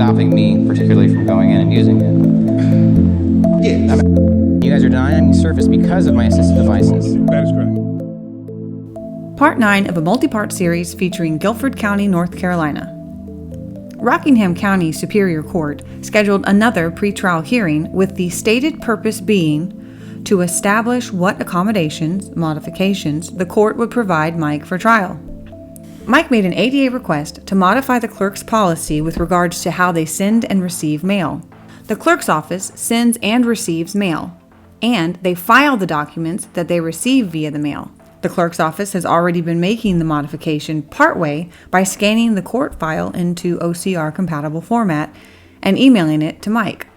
stopping me particularly from going in and using it. Yes. You guys are denying any service because of my assistive devices. That is correct. Part 9 of a multi-part series featuring Guilford County, North Carolina. Rockingham County Superior Court scheduled another pretrial hearing with the stated purpose being to establish what accommodations, modifications, the court would provide Mike for trial. Mike made an ADA request to modify the clerk's policy with regards to how they send and receive mail. The clerk's office sends and receives mail, and they file the documents that they receive via the mail. The clerk's office has already been making the modification partway by scanning the court file into OCR-compatible format and emailing it to Mike.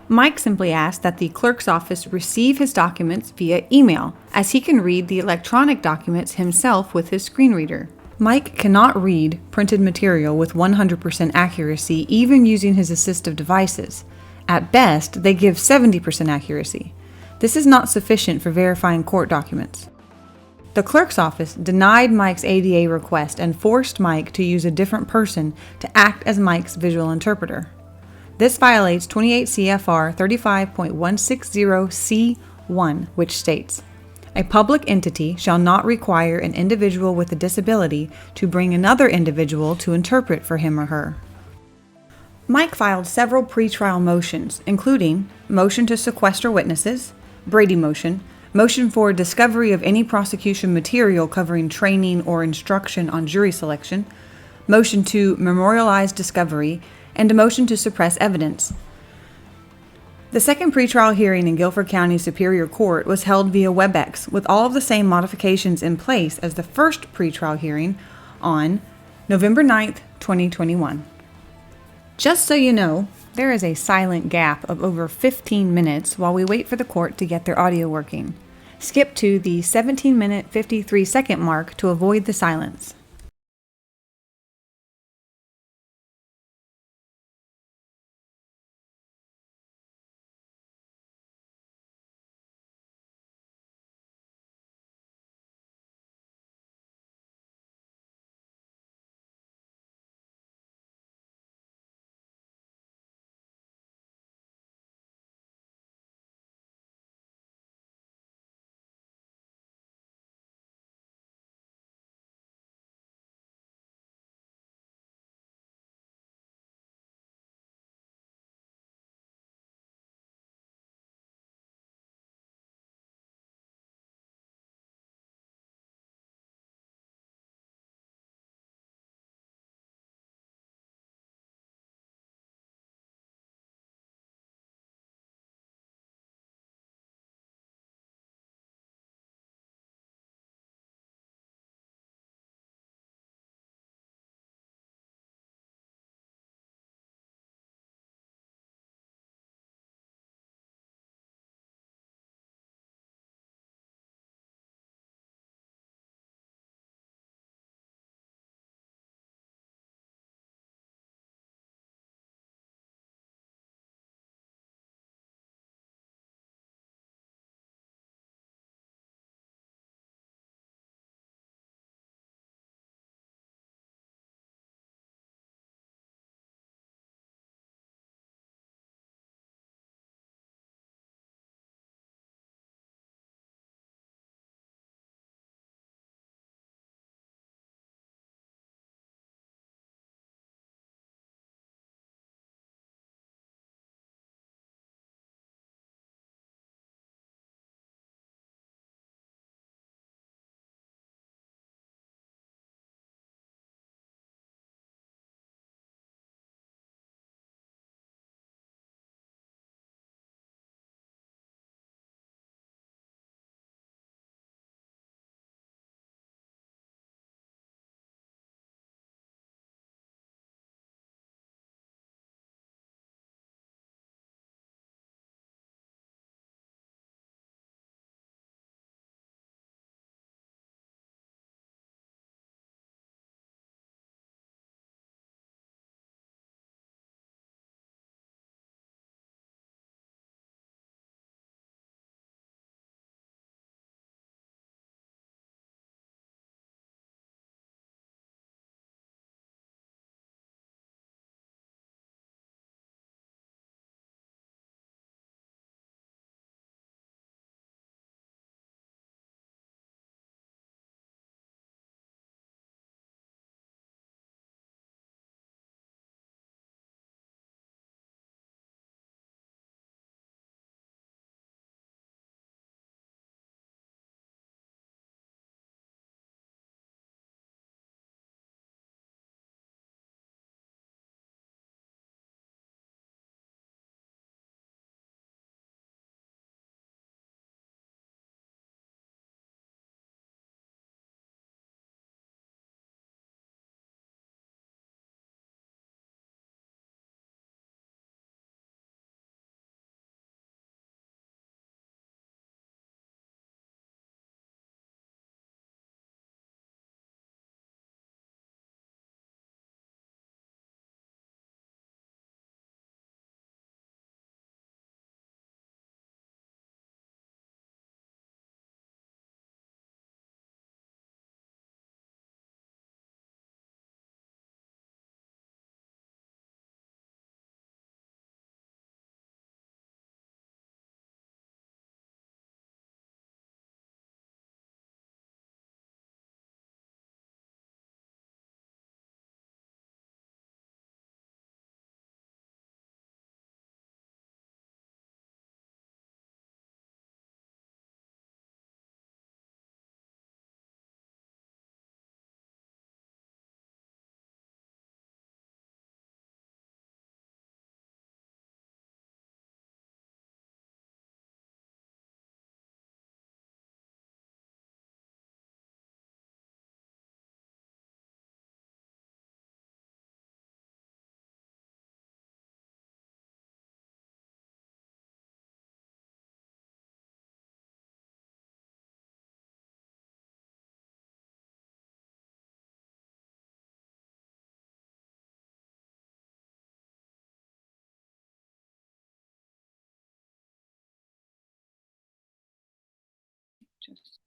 Mike simply asked that the clerk's office receive his documents via email, as he can read the electronic documents himself with his screen reader. Mike cannot read printed material with 100% accuracy even using his assistive devices. At best, they give 70% accuracy. This is not sufficient for verifying court documents. The clerk's office denied Mike's ADA request and forced Mike to use a different person to act as Mike's visual interpreter. This violates 28 CFR 35.160C1, which states, "A public entity shall not require an individual with a disability to bring another individual to interpret for him or her." Mike filed several pretrial motions, including motion to sequester witnesses, Brady motion, motion for discovery of any prosecution material covering training or instruction on jury selection, motion to memorialize discovery, and a motion to suppress evidence. The second pretrial hearing in Guilford County Superior Court was held via WebEx with all of the same modifications in place as the first pretrial hearing on November 9th, 2021. Just so you know, there is a silent gap of over 15 minutes while we wait for the court to get their audio working. Skip to the 17-minute 53-second mark to avoid the silence. Just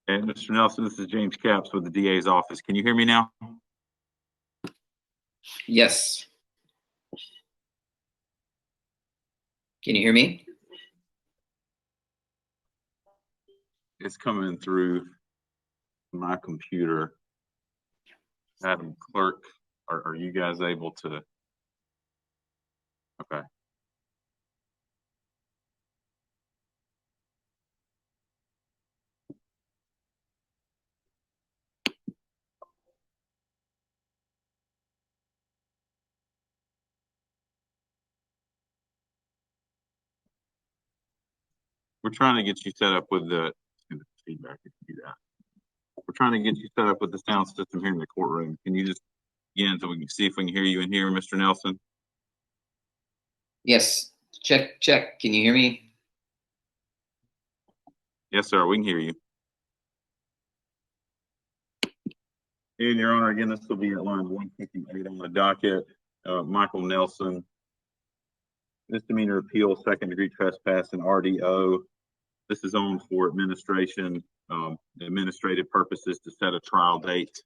And Mr. Nelson, this is James Capps with the DA's office. Can you hear me now? Yes. Can you hear me? It's coming through my computer. Madam Clerk, are you guys able to? Okay. We're trying to get you set up with the feedback. If you do that. We're trying to get you set up with the sound system here in the courtroom. Can you just begin so we can see if we can hear you in here, Mr. Nelson? Yes. Check, check. Can you hear me? Yes, sir. We can hear you. And Your Honor, again, this will be at line 158 on the docket. Michael Nelson, misdemeanor appeal, second-degree trespass, and RDO. This is on for administrative purposes to set a trial date.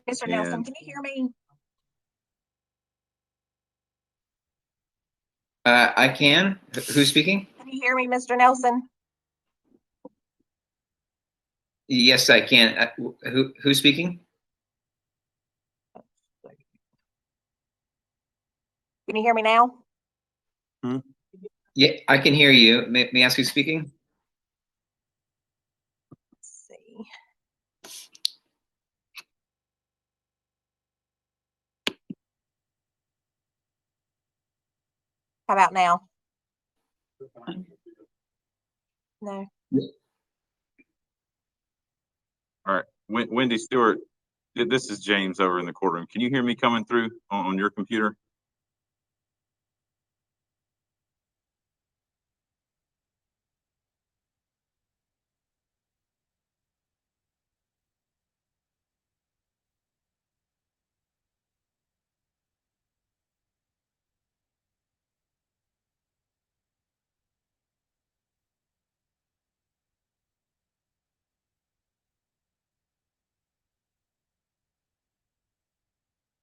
Mr. Nelson, can you hear me? I can. Who's speaking? Can you hear me, Mr. Nelson? Yes, I can. Who's speaking? Can you hear me now? Yeah, I can hear you. May I ask who's speaking? Let's see. How about now? No. All right, Wendy Stewart, this is James over in the courtroom. Can you hear me coming through on your computer?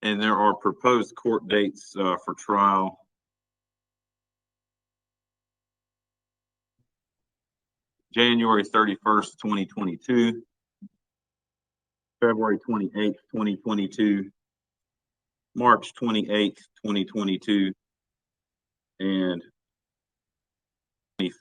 And there are proposed court dates for trial. January 31st, 2022, February 28th, 2022, March 28th, 2022, and 25th.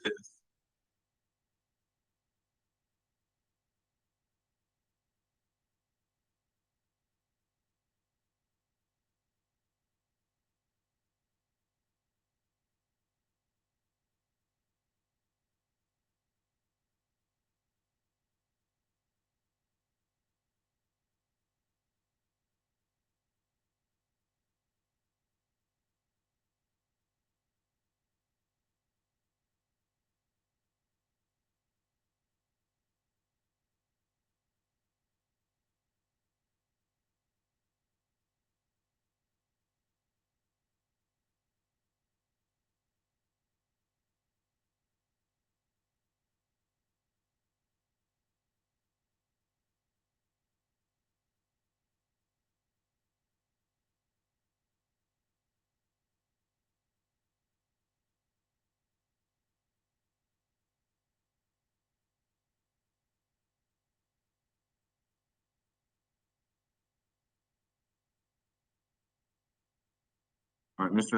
All right, Mr.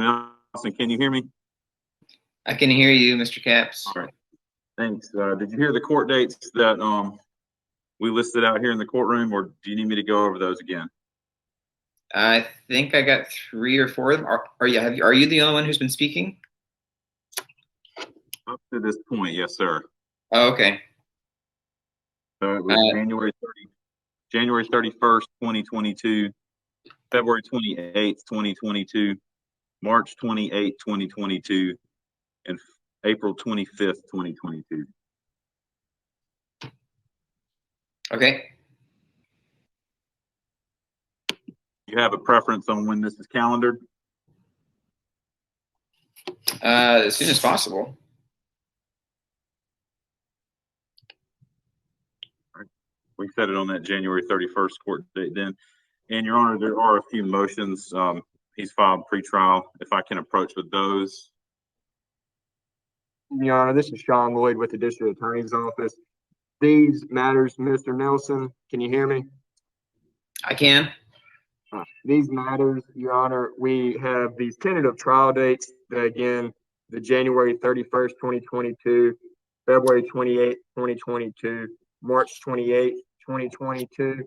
Nelson, can you hear me? I can hear you, Mr. Capps. All right, thanks. Did you hear the court dates that we listed out here in the courtroom, or do you need me to go over those again? I think I got 3 or 4 of them. Are you the only one who's been speaking? Up to this point, yes, sir. Oh, okay. So it was January 31st, 2022, February 28th, 2022, March 28th, 2022, and April 25th, 2022. Okay. You have a preference on when this is calendared? As soon as possible. We set it on that January 31st court date then. And Your Honor, there are a few motions. He's filed pretrial. If I can approach with those. Your Honor, this is Sean Lloyd with the District Attorney's Office. These matters, Mr. Nelson, can you hear me? I can. These matters, Your Honor, we have these tentative trial dates. Again, the January 31st, 2022, February 28th, 2022, March 28th, 2022,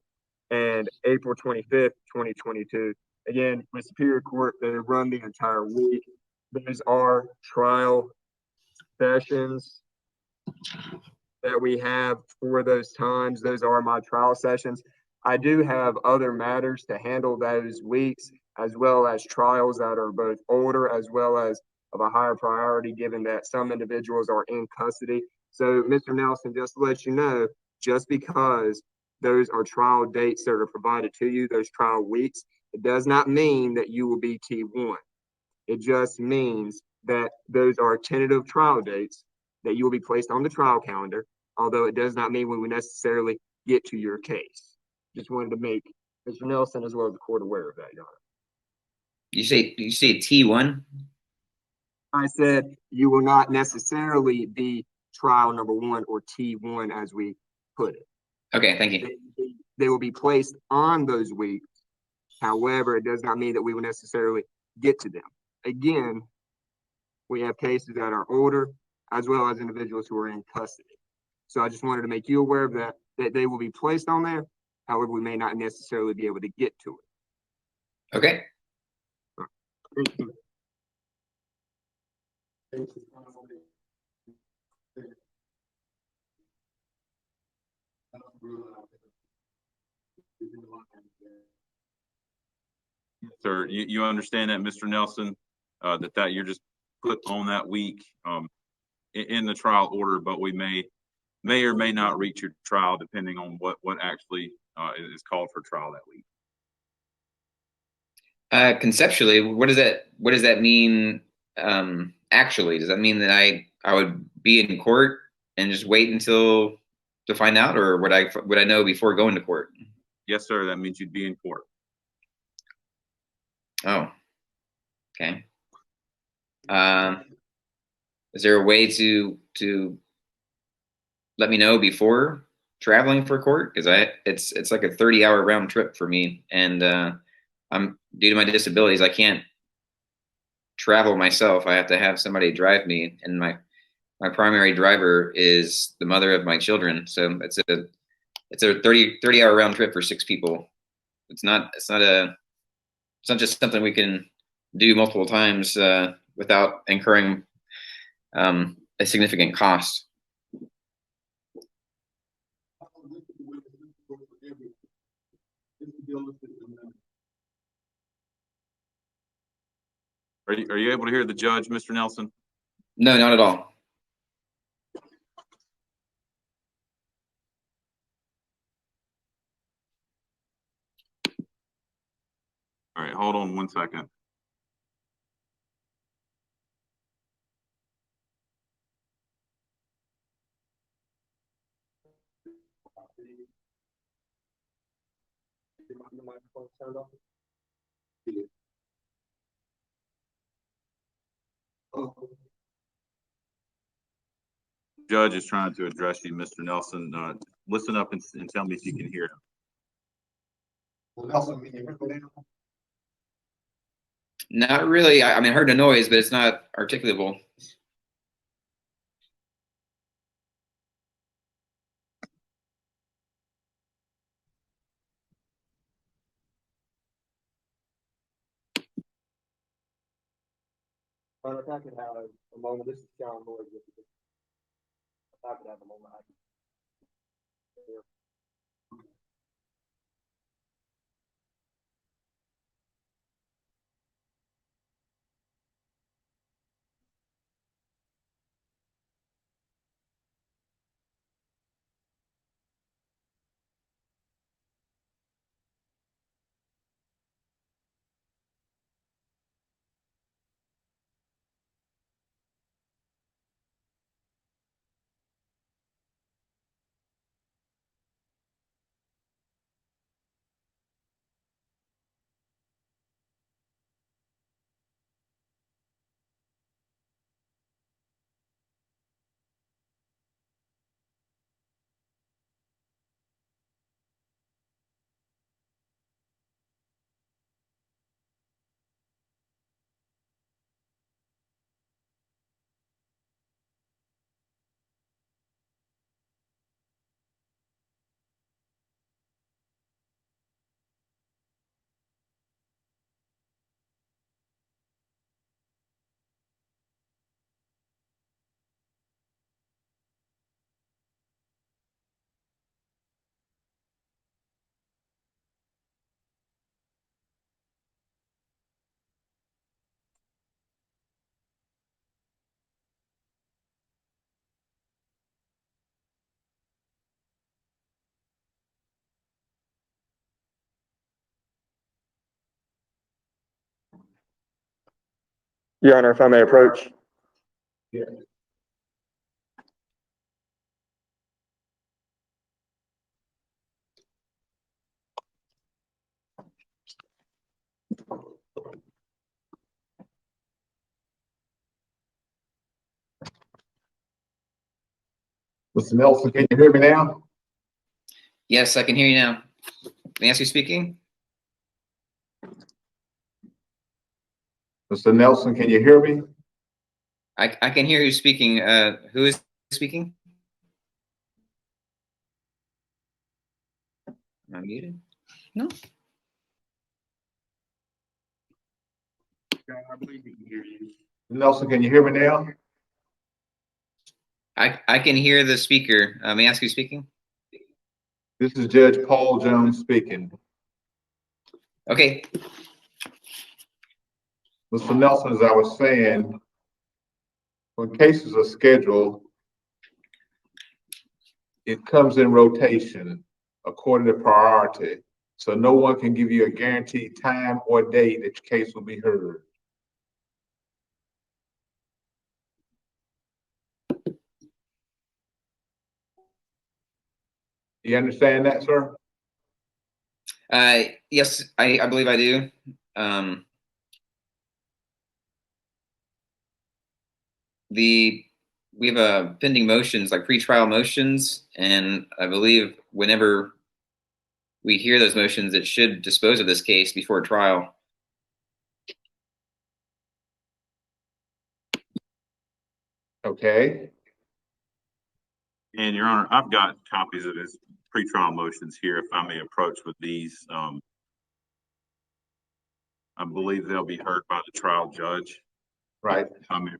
and April 25th, 2022. Again, with Superior Court, they run the entire week. These are trial sessions that we have for those times. Those are my trial sessions. I do have other matters to handle those weeks, as well as trials that are both older as well as of a higher priority, given that some individuals are in custody. So, Mr. Nelson, just to let you know, just because those are trial dates that are provided to you, those trial weeks, it does not mean that you will be T1. It just means that those are tentative trial dates that you will be placed on the trial calendar, although it does not mean we will necessarily get to your case. Just wanted to make Mr. Nelson as well as the court aware of that, Your Honor. You say T1? I said you will not necessarily be trial number 1 or T1 as we put it. Okay, thank you. They will be placed on those weeks. However, it does not mean that we will necessarily get to them. Again, we have cases that are older as well as individuals who are in custody. So I just wanted to make you aware of that they will be placed on there. However, we may not necessarily be able to get to it. Okay. Thank you. Sir, you understand that, Mr. Nelson, that you're just put on that week in the trial order, but we may or may not reach your trial depending on what actually is called for trial that week. Conceptually, what does that mean? Actually, does that mean that I would be in court and just wait until to find out, or would I know before going to court? Yes, sir. That means you'd be in court. Oh, okay. Is there a way to let me know before traveling for court? Because it's like a 30-hour round trip for me, and I'm due to my disabilities, I can't travel myself. I have to have somebody drive me, and my primary driver is the mother of my children. So it's a 30-hour round trip for 6 people. It's not just something we can do multiple times without incurring a significant cost. Are you able to hear the judge, Mr. Nelson? No, not at all. All right, hold on one second. Judge is trying to address you, Mr. Nelson. Listen up and tell me if you can hear him. Not really. I mean, I heard a noise, but it's not articulable. But if I could have a moment, this is John Lloyd. If I could have a moment. Your Honor, if I may approach. Mr. Nelson, can you hear me now? Yes, I can hear you now. May I ask who's speaking? Mr. Nelson, can you hear me? I can hear you speaking. Who is speaking? Am I muted? No. I believe he can hear you. Nelson, can you hear me now? I can hear the speaker. May I ask who's speaking? This is Judge Paul.L.Jones speaking. Okay. Mr. Nelson, as I was saying, when cases are scheduled, it comes in rotation according to priority. So no one can give you a guaranteed time or date that your case will be heard. You understand that, sir? Yes, I believe I do. We have pending motions, like pretrial motions, and I believe whenever we hear those motions, it should dispose of this case before trial. Okay. And Your Honor, I've got copies of his pretrial motions here, if I may approach with these. I believe they'll be heard by the trial judge. Right. If I may.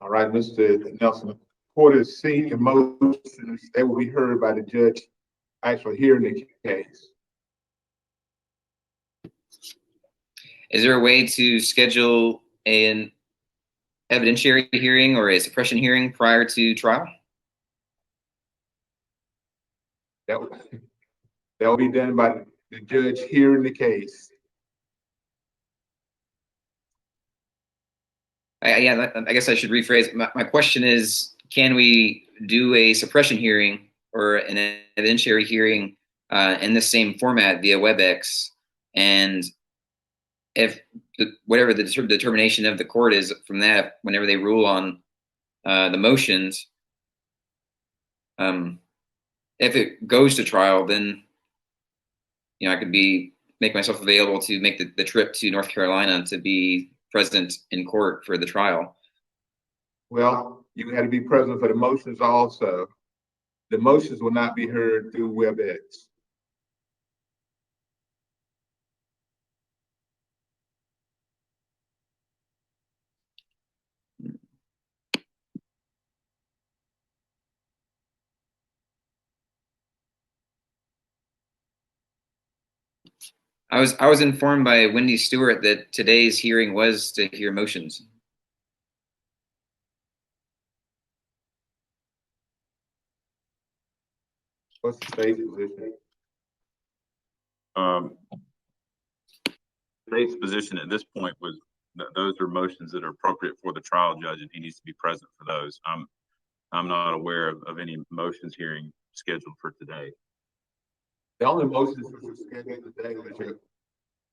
All right, Mr. Nelson. Court is seeing motions that will be heard by the judge actually hearing the case. Is there a way to schedule an evidentiary hearing or a suppression hearing prior to trial? That will be done by the judge hearing the case. I guess I should rephrase. My question is, can we do a suppression hearing or an evidentiary hearing in the same format via WebEx? And if whatever the determination of the court is from that, whenever they rule on the motions, if it goes to trial, then I could make myself available to make the trip to North Carolina to be present in court for the trial. Well, you had to be present for the motions also. The motions will not be heard through WebEx. I was informed by Wendy Stewart that today's hearing was to hear motions. What's the state's position? State's position at this point was that those are motions that are appropriate for the trial judge, and he needs to be present for those. I'm not aware of any motions hearing scheduled for today. The only motions which were scheduled today was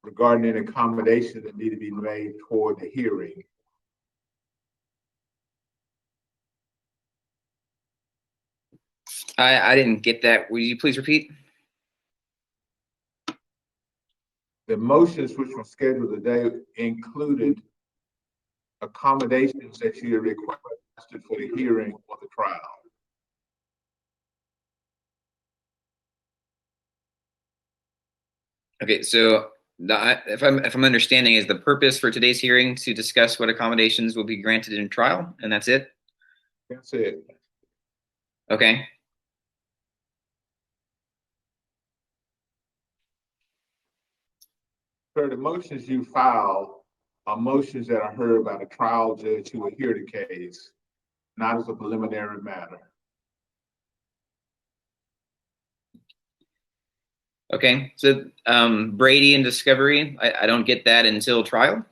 regarding an accommodation that need to be made toward the hearing. I didn't get that. Will you please repeat? The motions which were scheduled today included accommodations that you requested for the hearing or the trial. Okay, so if I'm understanding, is the purpose for today's hearing to discuss what accommodations will be granted in trial, and that's it? That's it. Okay. Sir, the motions you file are motions that are heard by the trial judge who will hear the case, not as a preliminary matter. Okay, so Brady and discovery, I don't get that until trial.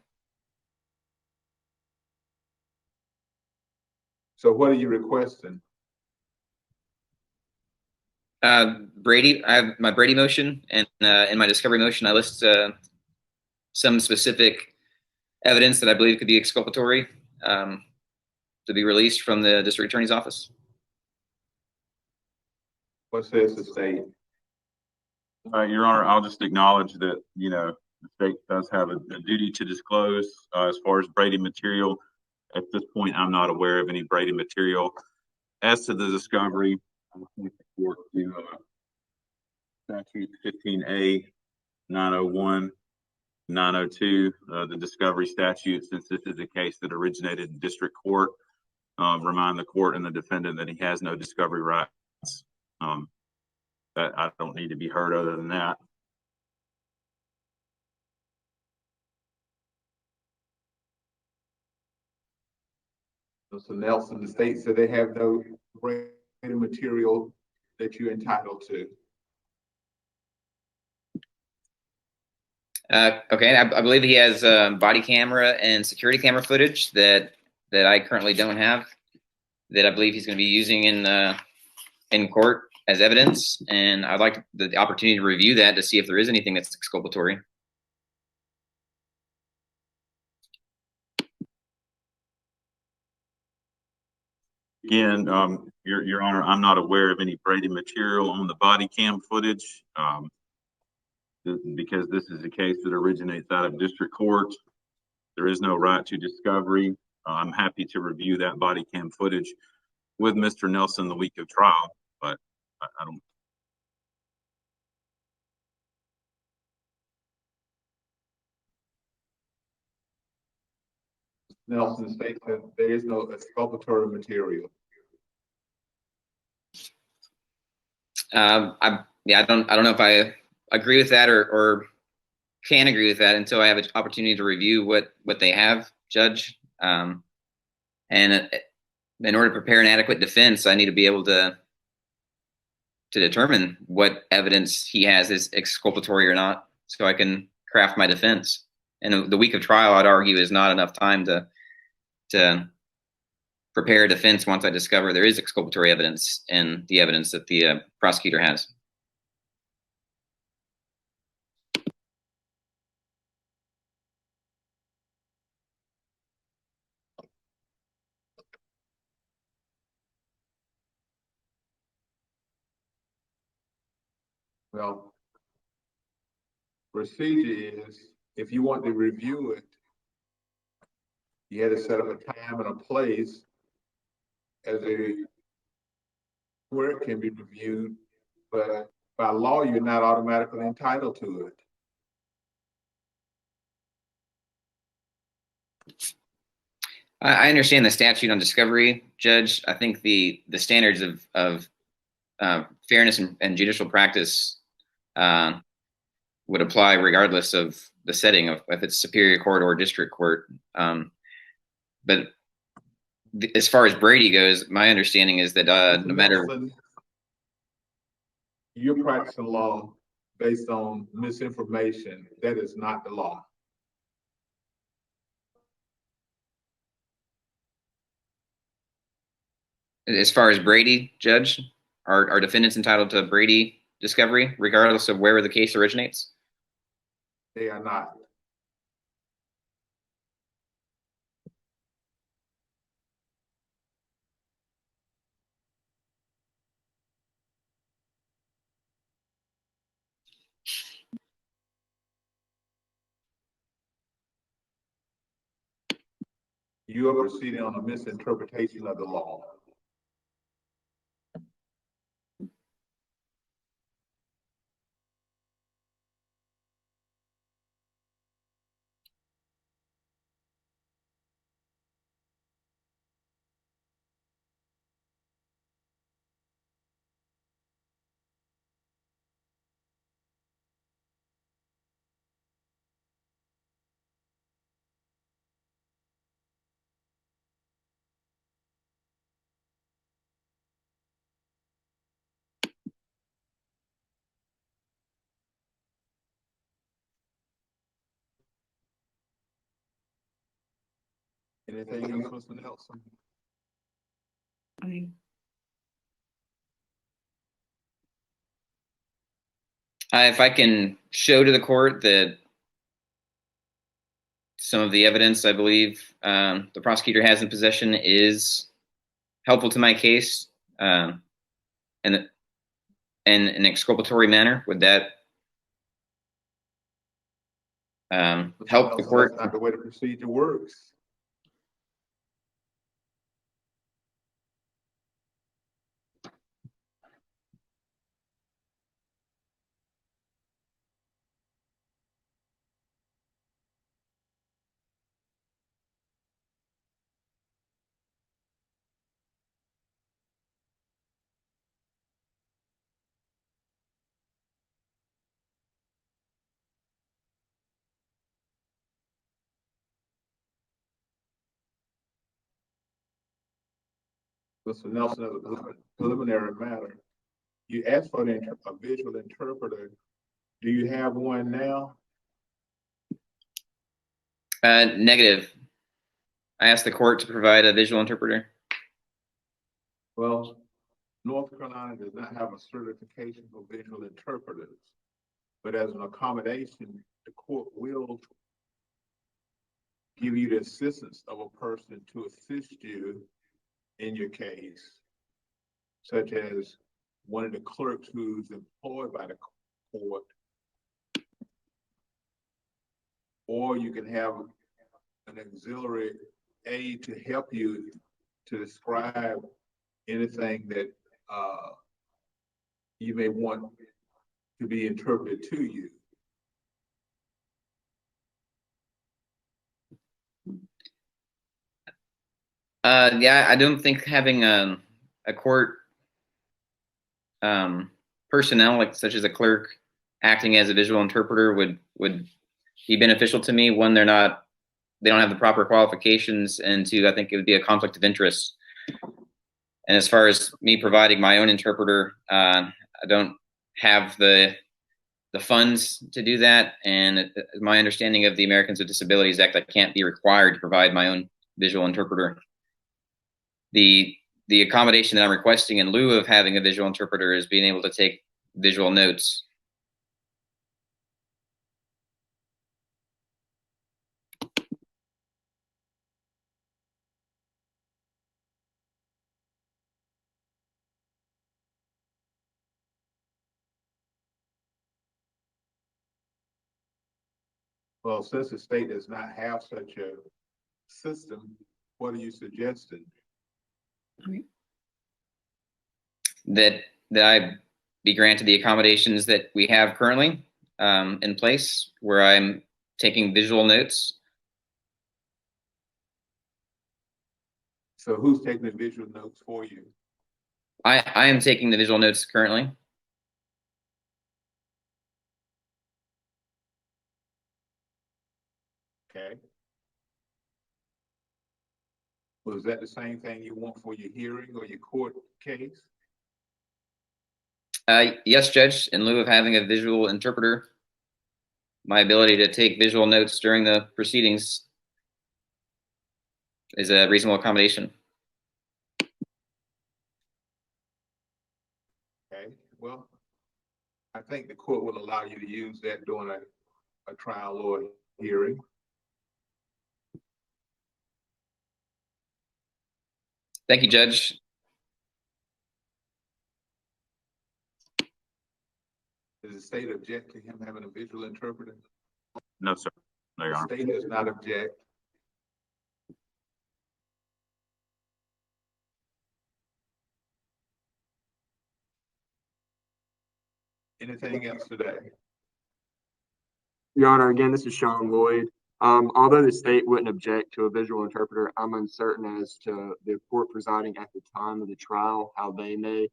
So what are you requesting? Brady, I have my Brady motion, and in my discovery motion, I list some specific evidence that I believe could be exculpatory to be released from the district attorney's office. What says the state? Your Honor, I'll just acknowledge that, the state does have a duty to disclose as far as Brady material. At this point, I'm not aware of any Brady material. As to the discovery, I'm looking forward to statute 15A 901 902, the discovery statute, since this is a case that originated in district court. Remind the court and the defendant that he has no discovery rights. That I don't need to be heard other than that. So Nelson, the state said they have no Brady material that you're entitled to. Okay, I believe he has body camera and security camera footage that I currently don't have, that I believe he's going to be using in court as evidence, and I'd like the opportunity to review that to see if there is anything that's exculpatory. Again, Your Honor, I'm not aware of any Brady material on the body cam footage because this is a case that originates out of district court. There is no right to discovery. I'm happy to review that body cam footage with Mr. Nelson the week of trial, but I don't. Nelson states that there is no exculpatory material. I don't know if I agree with that or can agree with that until I have an opportunity to review what they have, Judge. And in order to prepare an adequate defense, I need to be able to determine what evidence he has is exculpatory or not, so I can craft my defense. And the week of trial, I'd argue, is not enough time to prepare a defense once I discover there is exculpatory evidence in the evidence that the prosecutor has. Well, procedure is, if you want to review it, you had to set up a time and a place where it can be reviewed, but by law, you're not automatically entitled to it. I understand the statute on discovery, Judge. I think the standards of fairness and judicial practice would apply regardless of the setting of if it's superior court or district court. But as far as Brady goes, my understanding is that no matter. You're practicing law based on misinformation. That is not the law. As far as Brady, Judge, are defendants entitled to Brady discovery regardless of where the case originates? They are not. You are proceeding on a misinterpretation of the law. Anything else, Mr. Nelson? If I can show to the court that some of the evidence I believe the prosecutor has in possession is helpful to my case in an exculpatory manner, would that help the court? That's not the way the procedure works. Mr. Nelson, as a preliminary matter, you asked for a visual interpreter. Do you have one now? Negative. I asked the court to provide a visual interpreter. Well, North Carolina does not have a certification for visual interpreters, but as an accommodation, the court will give you the assistance of a person to assist you in your case, such as one of the clerks who's employed by the court, or you can have an auxiliary aid to help you to describe anything that you may want to be interpreted to you. Yeah, I don't think having a court personnel, like such as a clerk, acting as a visual interpreter would be beneficial to me. One, they don't have the proper qualifications, and two, I think it would be a conflict of interest. And as far as me providing my own interpreter, I don't have the funds to do that. And my understanding of the Americans with Disabilities Act, I can't be required to provide my own visual interpreter. The accommodation that I'm requesting in lieu of having a visual interpreter is being able to take visual notes. Well, since the state does not have such a system, what are you suggesting? That I be granted the accommodations that we have currently in place, where I'm taking visual notes. So who's taking the visual notes for you? I am taking the visual notes currently. Okay. Was that the same thing you want for your hearing or your court case? Yes, Judge. In lieu of having a visual interpreter, my ability to take visual notes during the proceedings is a reasonable accommodation. Okay, well, I think the court will allow you to use that during a trial or hearing. Thank you, Judge. Does the state object to him having a visual interpreter? No, sir. No, Your The Honor. state does not object. Anything else today? Your Honor, again, this is Sean Lloyd. Although the state wouldn't object to a visual interpreter, I'm uncertain as to the court presiding at the time of the trial, how they may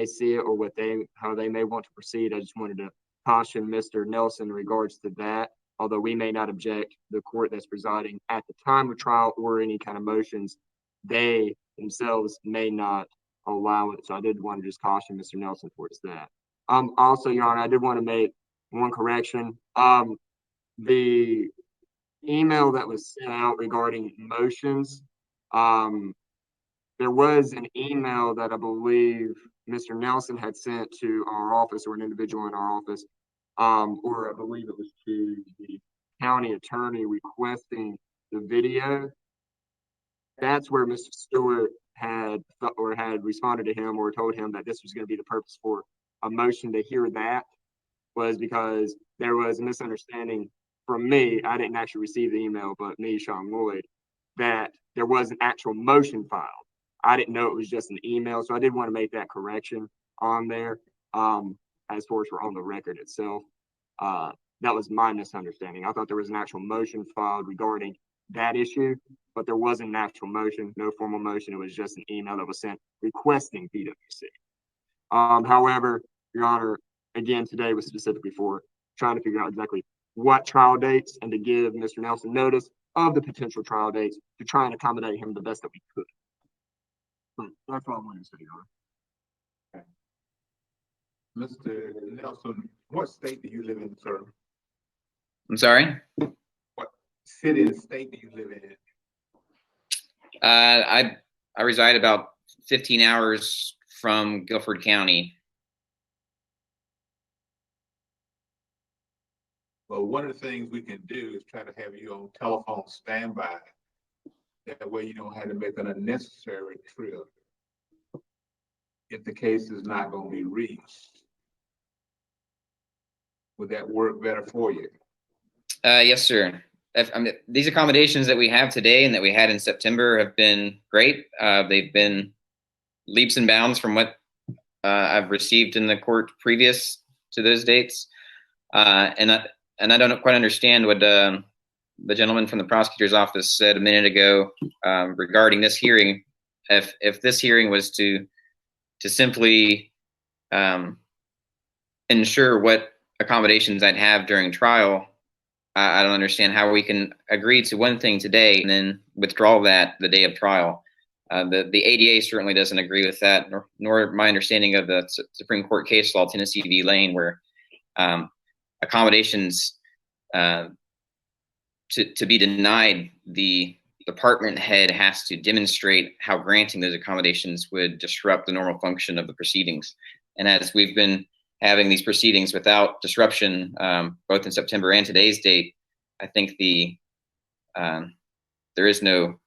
see it or how they may want to proceed. I just wanted to caution Mr. Nelson in regards to that. Although we may not object, the court that's presiding at the time of trial or any kind of motions, they themselves may not allow it. So I did want to just caution Mr. Nelson towards that. Also, Your Honor, I did want to make one correction. The email that was sent out regarding motions. There was an email that I believe Mr. Nelson had sent to our office, or an individual in our office, or I believe it was to the county attorney requesting the video. That's where Mr. Stewart had responded to him or told him that this was going to be the purpose for a motion to hear that, was because there was a misunderstanding from me. I didn't actually receive the email, but me, Sean Lloyd, that there was an actual motion filed. I didn't know it was just an email, so I did want to make that correction on there. As far as we're on the record itself, that was my misunderstanding. I thought there was an actual motion filed regarding that issue, but there wasn't an actual motion, no formal motion. It was just an email that was sent requesting PWC. However, Your Honor, again, today was specifically for trying to figure out exactly what trial dates and to give Mr. Nelson notice of the potential trial dates to try and accommodate him the best that we could. That's all I wanted to say, Your Honor. Mr. Nelson, what state do you live in, sir? I'm sorry? What city and state do you live in? I reside about 15 hours from Guilford County. Well, one of the things we can do is try to have you on telephone standby. That way you don't have to make an unnecessary trip if the case is not going to be reached. Would that work better for you? Yes, sir. These accommodations that we have today and that we had in September have been great. They've been leaps and bounds from what I've received in the court previous to those dates. And I don't quite understand what the gentleman from the prosecutor's office said a minute ago regarding this hearing. If this hearing was to simply ensure what accommodations I'd have during trial, I don't understand how we can agree to one thing today and then withdraw that the day of trial. The ADA certainly doesn't agree with that, nor my understanding of the Supreme Court case law, Tennessee v. Lane, where accommodations to be denied, the department head has to demonstrate how granting those accommodations would disrupt the normal function of the proceedings. And as we've been having these proceedings without disruption, both in September and today's date, I think there is no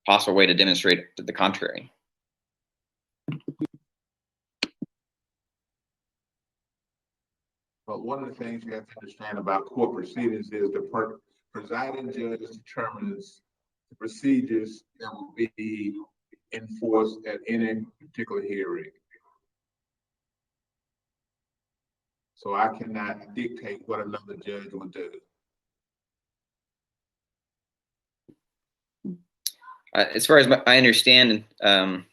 possible way to demonstrate the contrary. But one of the things you have to understand about court proceedings is the presiding judge determines the procedures that will be enforced at any particular hearing. So I cannot dictate what another judge will do. As far as I understand, the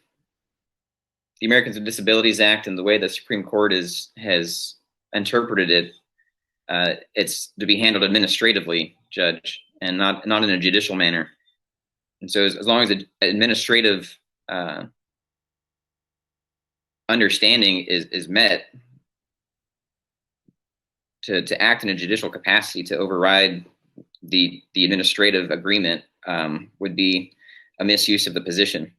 Americans with Disabilities Act and the way the Supreme Court has interpreted it, it's to be handled administratively, Judge, and not in a judicial manner. And so as long as the administrative understanding is met, to act in a judicial capacity to override the administrative agreement would be a misuse of the position.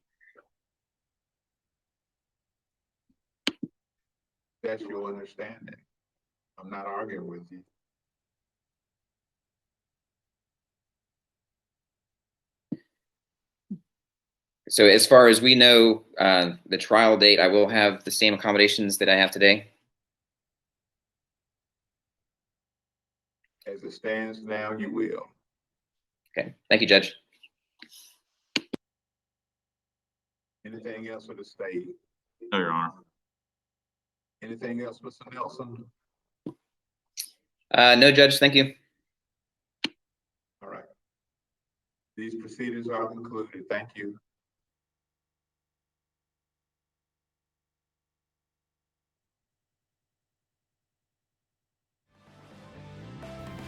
That's your understanding. I'm not arguing with you. So as far as we know, the trial date, I will have the same accommodations that I have today. As it stands now, you will. Okay, thank you, Judge. Anything else for the state? No, Your Honor. Anything else, Mr. Nelson? No, Judge, thank you. All right. These proceedings are concluded. Thank you.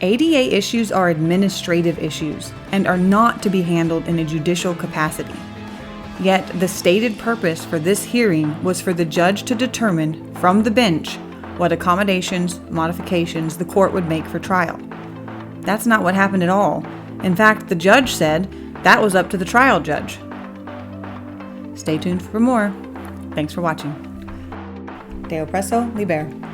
ADA issues are administrative issues and are not to be handled in a judicial capacity. Yet the stated purpose for this hearing was for the judge to determine from the bench what accommodations, modifications the court would make for trial. That's not what happened at all, In fact, the judge said that was up to the trial judge. Stay tuned for more. Thanks for watching. Deo Presso Liber.